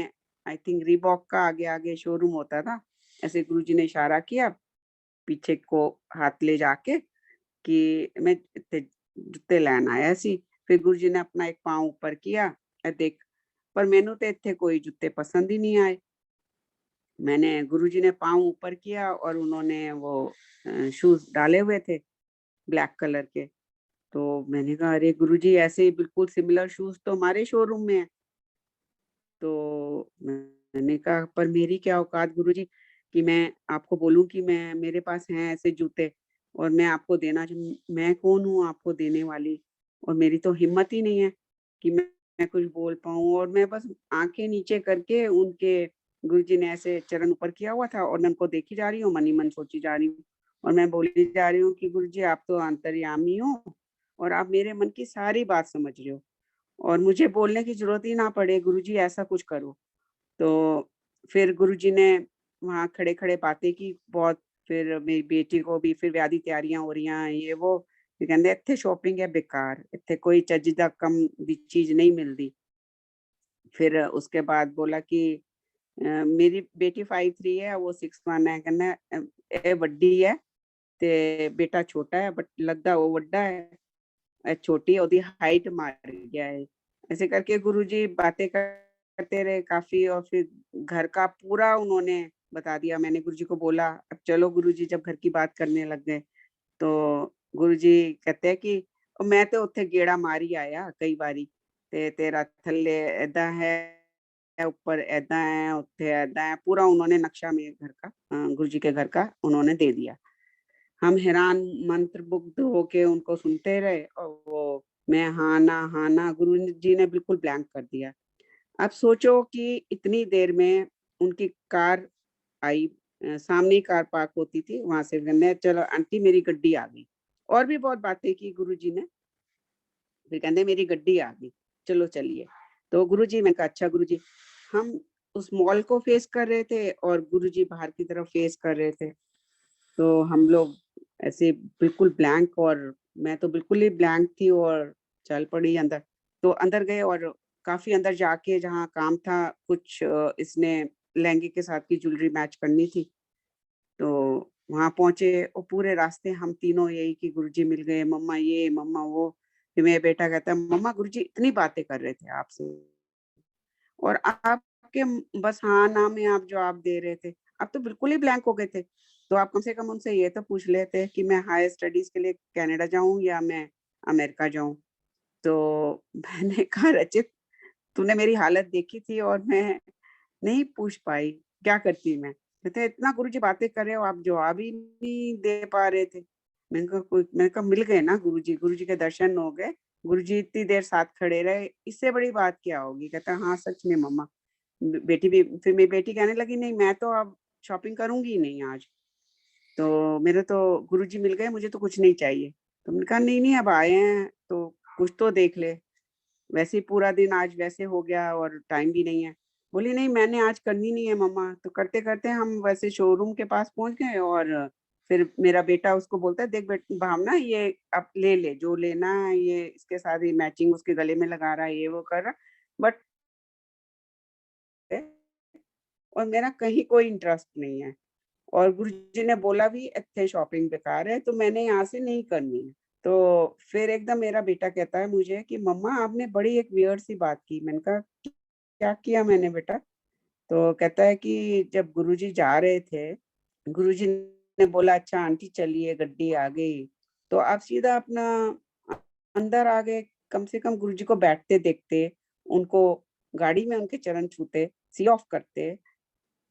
आई थिंक रीबॉक का आगे-आगे शोरूम होता था। ऐसे गुरुजी ने इशारा किया पीछे को हाथ ले जाके कि मैं ਇੱਥੇ ਜੁੱਤੇ ਲੈਣ ਆਇਆ ਸੀ। ਫਿਰ ਗੁਰੂ ਜੀ ਨੇ ਆਪਣਾ ਇੱਕ ਪਾँव ਉੱਪਰ किया, ਇਹ देख पर मैनू तो ਇੱਥੇ कोई जूते पसंद ही नहीं आए। मैंने गुरुजी ने पाँव ऊपर किया और उन्होंने वो शूज़ डाले हुए थे ब्लैक कलर के। तो मैंने कहा अरे गुरुजी ऐसे ही बिल्कुल सिमिलर शूज़ तो हमारे शोरूम में है। तो मैंने कहा पर मेरी क्या औकात गुरुजी कि मैं आपको बोलूँ कि मैं मेरे पास हैं ऐसे जूते और मैं आपको देना मैं कौन हूँ आपको देने वाली? और मेरी तो हिम्मत ही नहीं है कि मैं कुछ बोल पाऊँ और मैं बस आँखें नीचे करके उनके गुरुजी ने ऐसे चरण ऊपर किया हुआ था और मैं उनको देखी जा रही हूँ, मन ही मन सोची जा रही हूँ और मैं बोली जा रही हूँ कि गुरुजी आप तो अंतर्यामी हो और आप मेरे मन की सारी बात समझ रहे हो। और मुझे बोलने की ज़रूरत ही ना पड़े, गुरुजी ऐसा कुछ करो। तो फिर गुरुजी ने वहाँ खड़े-खड़े बातें की बहुत, फिर मेरी बेटी को भी फिर ब्याह दी तैयारियाँ हो रही हैं, ये वो। फिर कहंदे ਇੱਥੇ शॉपिंग है बेकार, ਇੱਥੇ कोई ਚੱਜ ਦਾ ਕੰਮ ਦੀ चीज़ नहीं मिलती। फिर उसके बाद बोला कि मेरी बेटी 5'3" है, वो 6'1" है। कहंदा ਇਹ ਵੱਡੀ ਹੈ ਤੇ ਬੇਟਾ ਛੋਟਾ ਹੈ ਬਟ ਲੱਗਦਾ ਉਹ ਵੱਡਾ है। छोटी है, ਉਹਦੀ हाइट मार गया है। ऐसे करके गुरुजी बातें करते रहे काफ़ी और फिर घर का पूरा उन्होंने बता दिया। मैंने गुरुजी को बोला, "अब चलो गुरुजी" जब घर की बात करने लग गए, तो गुरुजी कहते हैं कि "मैं तो ਉੱਥੇ ਗੇੜਾ ਮਾਰ ਹੀ ਆਇਆ ਕਈ ਵਾਰੀ ਤੇ ਤੇਰਾ ਥੱਲੇ ਏਦਾਂ है, ऊपर ऐदा है, उत्थे ऐदा है।" पूरा उन्होंने नक्शा मेरे घर का गुरुजी के घर का उन्होंने दे दिया। हम हैरान मंत्रमुग्ध होके उनको सुनते रहे और वो मैं हाँ ना गुरु जी ने बिल्कुल ब्लैंक कर दिया। अब सोचो कि इतनी देर में उनकी कार आई, सामने ही कार पार्क होती थी, वहाँ से कहने चलो आंटी मेरी गड्डी आ गई। और भी बहुत बातें की गुरुजी ने, फिर कहंदे मेरी गड्डी आ गई, चलो चलिए। तो गुरुजी मैंने कहा अच्छा गुरुजी। हम उस मॉल को फेस कर रहे थे और गुरुजी बाहर की तरफ फेस कर रहे थे। तो हम लोग ऐसे बिल्कुल ब्लैंक और मैं तो बिल्कुल ही ब्लैंक थी और चल पड़ी अंदर। तो अंदर गए और काफ़ी अंदर जाके जहाँ काम था कुछ इसने लहंगे के साथ की ज्वेलरी मैच करनी थी। तो वहाँ पहुँचे और पूरे रास्ते हम तीनों यही कि गुरुजी मिल गए, मम्मा ये, मम्मा वो। फिर मेरा बेटा कहता है, "मम्मा गुरुजी इतनी बातें कर रहे थे आपसे और आपके बस हाँ, ना में आप जवाब दे रहे थे। आप तो बिल्कुल ही ब्लैंक हो गए थे। तो आप कम से कम उनसे ये तो पूछ लेते कि मैं हायर स्टडीज़ के लिए कनाडा जाऊँ या मैं अमेरिका जाऊँ?" तो मैंने कहा, "रचित, तूने मेरी हालत देखी थी और मैं नहीं पूछ पाई, क्या करती मैं?" कहते, "इतना गुरुजी बातें कर रहे हो, आप जवाब ही नहीं दे पा रहे थे।" मैंने कहा, "मिल गए ना गुरुजी, गुरुजी के दर्शन हो गए, गुरुजी इतनी देर साथ खड़े रहे, इससे बड़ी बात क्या होगी?" कहता, "हाँ, सच में मम्मा।" बेटी भी फिर मेरी बेटी कहने लगी, "नहीं, मैं तो अब शॉपिंग करूँगी ही नहीं आज। तो मेरे तो गुरुजी मिल गए, मुझे तो कुछ नहीं चाहिए।" तो मैंने कहा, "नहीं, अब आए हैं, तो कुछ तो देख ले। वैसे ही पूरा दिन आज वैसे हो गया और टाइम भी नहीं है।" बोली नहीं मैंने आज करनी नहीं है मम्मा। तो करते करते हम वैसे शोरूम के पास पहुंच गए और फिर मेरा बेटा उसको बोलता है देख भावना ये अब ले ले जो लेना है, ये इसके साथ ही मैचिंग उसके गले में लगा रहा है, ये वो कर रहा, बट और मेरा कहीं कोई इंटरेस्ट नहीं है। और गुरुजी ने बोला भी इतने शॉपिंग बेकार है तो मैंने यहाँ से नहीं करनी है। तो फिर एकदम मेरा बेटा कहता है मुझे कि मम्मा आपने बड़ी एक वियर्ड सी बात की। मैंने कहा क्या किया मैंने बेटा? तो कहता है कि जब गुरुजी जा रहे थे, गुरुजी ने बोला अच्छा आंटी चलिए गड्डी आ गई, तो आप सीधा अपना अंदर आ गए। कम से कम गुरुजी को बैठते देखते, उनको गाड़ी में उनके चरण छूते, सी ऑफ करते।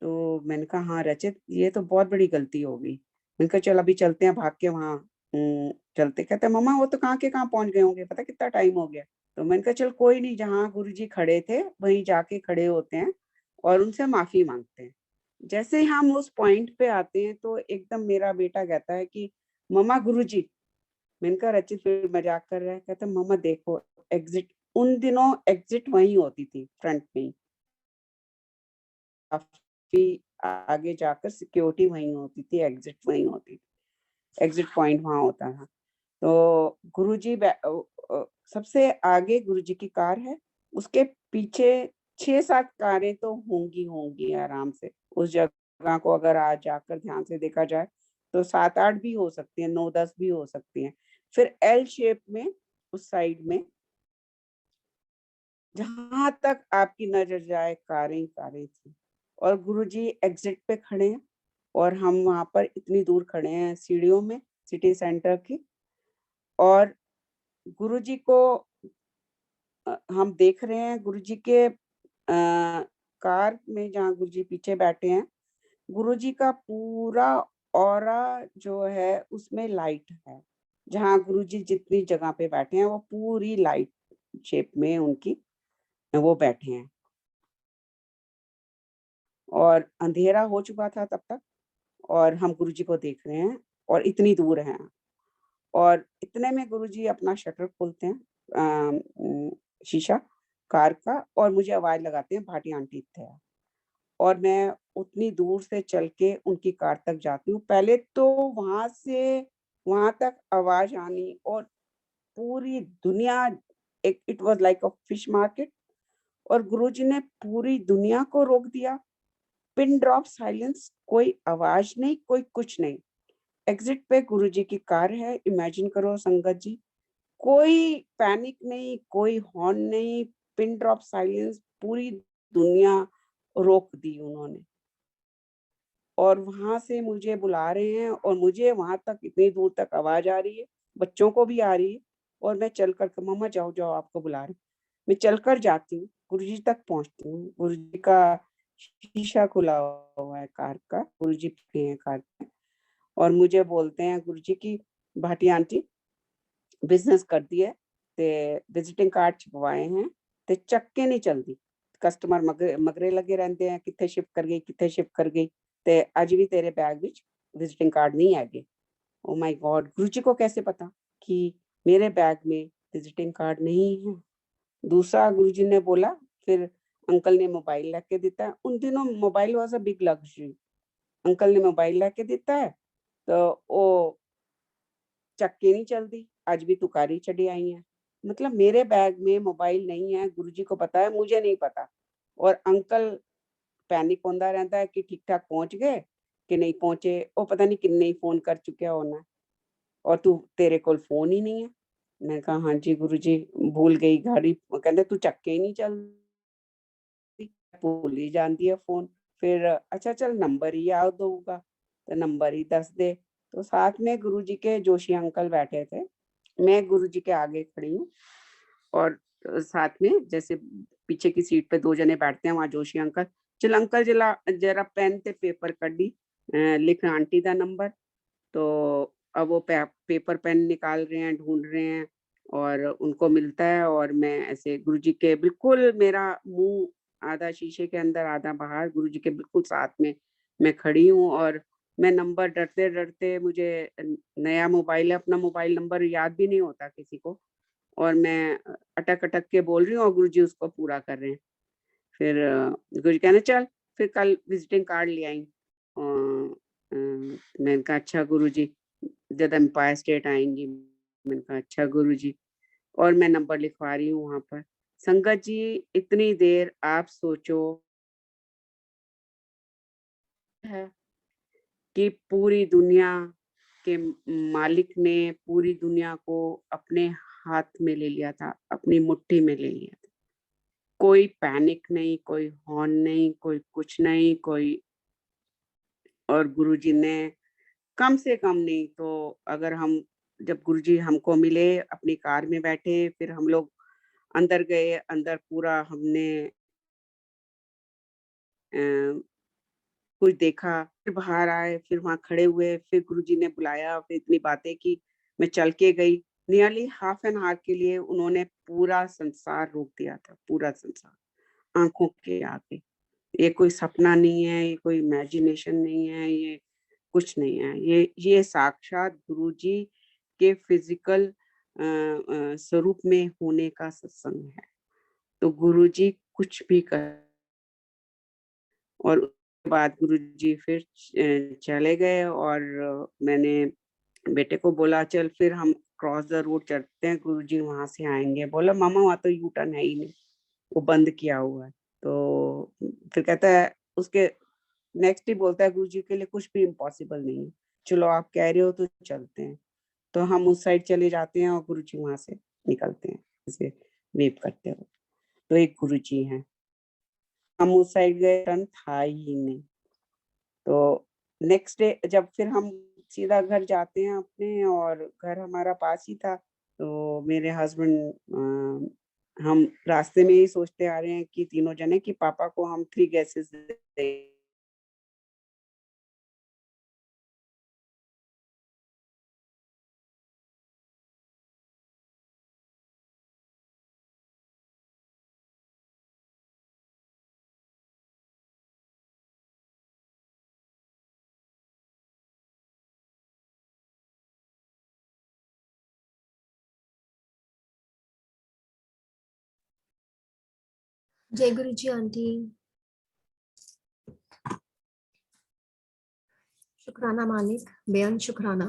तो मैंने कहा हाँ रचित ये तो बहुत बड़ी गलती हो गई। मैंने कहा चल अभी चलते हैं भाग के वहाँ चलते। कहते हैं मम्मा वो तो कहाँ के कहाँ पहुंच गए होंगे, पता कितना टाइम हो गया। तो मैंने कहा चल कोई नहीं, जहाँ गुरुजी खड़े थे वहीं जाके खड़े होते हैं और उनसे माफी मांगते हैं। जैसे ही हम उस पॉइंट पे आते हैं तो एकदम मेरा बेटा कहता है कि मम्मा गुरुजी। मैंने कहा रचित फिर मजाक कर रहा है? कहता मम्मा देखो एग्जिट, उन दिनों एग्जिट वहीं होती थी फ्रंट में ही, काफी आगे जाकर सिक्योरिटी वहीं होती थी, एग्जिट वहीं होती थी, एग्जिट पॉइंट वहां होता था। तो गुरुजी सबसे आगे गुरुजी की कार है, उसके पीछे 6-7 कारें तो होंगी होंगी आराम से। उस जगह को अगर आज जाकर ध्यान से देखा जाए तो 7-8 भी हो सकती है, 9-10 भी हो सकती हैं। फिर एल शेप में उस साइड में जहां तक आपकी नजर जाए कारें ही कारें थी। और गुरुजी एग्जिट पे खड़े हैं और हम वहां पर इतनी दूर खड़े हैं सीढ़ियों में सिटी सेंटर की। और गुरुजी को हम देख रहे हैं, गुरुजी के कार में जहाँ गुरुजी पीछे बैठे हैं, गुरुजी का पूरा ऑरा जो है उसमें लाइट है। जहाँ गुरुजी जितनी जगह पे बैठे हैं वो पूरी लाइट शेप में उनकी वो बैठे हैं। और अंधेरा हो चुका था तब तक और हम गुरुजी को देख रहे हैं और इतनी दूर हैं। और इतने में गुरुजी अपना शटर खोलते हैं, शीशा कार का, और मुझे आवाज लगाते हैं भाटी आंटी थे। और मैं उतनी दूर से चल के उनकी कार तक जाती हूँ। पहले तो वहां से वहां तक आवाज आनी और पूरी दुनिया, एक it was like a fish market. और गुरुजी ने पूरी दुनिया को रोक दिया। पिन ड्रॉप साइलेंस, कोई आवाज नहीं, कोई कुछ नहीं। एग्जिट पे गुरुजी की कार है, इमेजिन करो संगत जी। कोई पैनिक नहीं, कोई हॉर्न नहीं, पिन ड्रॉप साइलेंस, पूरी दुनिया रोक दी उन्होंने। और वहां से मुझे बुला रहे हैं और मुझे वहां तक इतनी दूर तक आवाज आ रही है, बच्चों को भी आ रही है। और मैं चल कर मम्मा जाओ जाओ आपको बुला रहे हैं। मैं चलकर जाती हूँ, गुरुजी तक पहुंचती हूँ। गुरुजी का शीशा खुला हुआ है कार का, गुरुजी खड़े हैं कार में और मुझे बोलते हैं गुरुजी की भाटी आंटी बिजनेस कर दिया ते विजिटिंग कार्ड छपवाए हैं ते चक्के नहीं चलती। कस्टमर मगरे लगे रहते हैं, कितने शिफ्ट कर गई, कितने शिफ्ट कर गई, ते अज भी तेरे बैग विच विजिटिंग कार्ड नहीं है। ओ माय गॉड, गुरुजी को कैसे पता कि मेरे बैग में विजिटिंग कार्ड नहीं है? दूसरा गुरुजी ने बोला, फिर अंकल ने मोबाइल लेके दिता है। उन दिनों mobile was a big luxury. Uncle ने मोबाइल लेके दिता है तो ओ चक्की नहीं चलती, आज भी तुकारी चढ़ी आई है। मतलब मेरे बैग में मोबाइल नहीं है, गुरुजी को पता है, मुझे नहीं पता। और अंकल पैनिक होता रहता है कि ठीक ठाक पहुंच गए कि नहीं पहुंचे, वो पता नहीं किन्ने ही फोन कर चुके होना, और तू तेरे कोल फोन ही नहीं है। मैं कहा हाँ जी गुरुजी, भूल गई गाड़ी। कहते तू चक्के ही नहीं चलती, भूल ही जाती है फोन। फिर अच्छा चल नंबर ही याद होगा तो नंबर ही दस दे। तो साथ में गुरुजी के जोशी अंकल बैठे थे, मैं गुरुजी के आगे खड़ी हूँ और साथ में जैसे पीछे की सीट पे 2 जने बैठते हैं, वहाँ जोशी अंकल। चल अंकल जला जरा पेन ते पेपर कड्डी, लिख आंटी दा नंबर। तो अब वो पेपर पेन निकाल रहे हैं, ढूंढ रहे हैं और उनको मिलता है। और मैं ऐसे गुरुजी के बिल्कुल, मेरा मुंह आधा शीशे के अंदर आधा बाहर, गुरुजी के बिल्कुल साथ में मैं खड़ी हूँ। और मैं नंबर डरते डरते, मुझे नया मोबाइल है, अपना मोबाइल नंबर याद भी नहीं होता किसी को, और मैं अटक अटक के बोल रही हूँ और गुरुजी उसको पूरा कर रहे हैं। फिर गुरुजी कहने चल फिर कल विजिटिंग कार्ड ले आई। मैंने कहा अच्छा गुरुजी, जब एम्पायर स्टेट आएंगी। मैंने कहा अच्छा गुरुजी, और मैं नंबर लिखवा रही हूँ वहां पर। संगत जी, इतनी देर आप सोचो है कि पूरी दुनिया के मालिक ने पूरी दुनिया को अपने हाथ में ले लिया था, अपनी मुट्ठी में ले लिया था। कोई पैनिक नहीं, कोई हॉर्न नहीं, कोई कुछ नहीं, कोई। और गुरुजी ने कम से कम नहीं तो अगर हम, जब गुरुजी हमको मिले अपनी कार में बैठे, फिर हम लोग अंदर गए, अंदर पूरा हमने कुछ देखा, फिर बाहर आए, फिर वहां खड़े हुए, फिर गुरुजी ने बुलाया, फिर इतनी बातें की। मैं चल के गई। नियरली हाफ एन आवर के लिए उन्होंने पूरा संसार रोक दिया था, पूरा संसार आंखों के आगे। ये कोई सपना नहीं है, ये कोई इमेजिनेशन नहीं है, ये कुछ नहीं है, ये साक्षात गुरुजी के फिजिकल स्वरूप में होने का सत्संग है। तो गुरुजी कुछ भी कर। और उसके बाद गुरुजी फिर चले गए, और मैंने बेटे को बोला चल फिर हम क्रॉस द रोड चलते हैं, गुरुजी वहां से आएंगे। बोला मामा वहां तो यू टर्न है ही नहीं, वो बंद किया हुआ है। तो फिर कहता है, उसके नेक्स्ट ही बोलता है गुरुजी के लिए कुछ भी इम्पॉसिबल नहीं है, चलो आप कह रहे हो तो चलते हैं। तो हम उस साइड चले जाते हैं और गुरुजी वहां से निकलते हैं, जैसे वेव करते हुए। तो एक गुरुजी हैं। हम उस साइड गए, टर्न था ही नहीं। तो नेक्स्ट डे जब फिर हम सीधा घर जाते हैं अपने, और घर हमारा पास ही था, तो मेरे हस्बैंड, हम रास्ते में ही सोचते आ रहे हैं कि तीनों जने कि पापा को हम 3 गैसेस दे। जय गुरु जी आंटी। शुक्राना मालिक, बेअंत शुक्राना।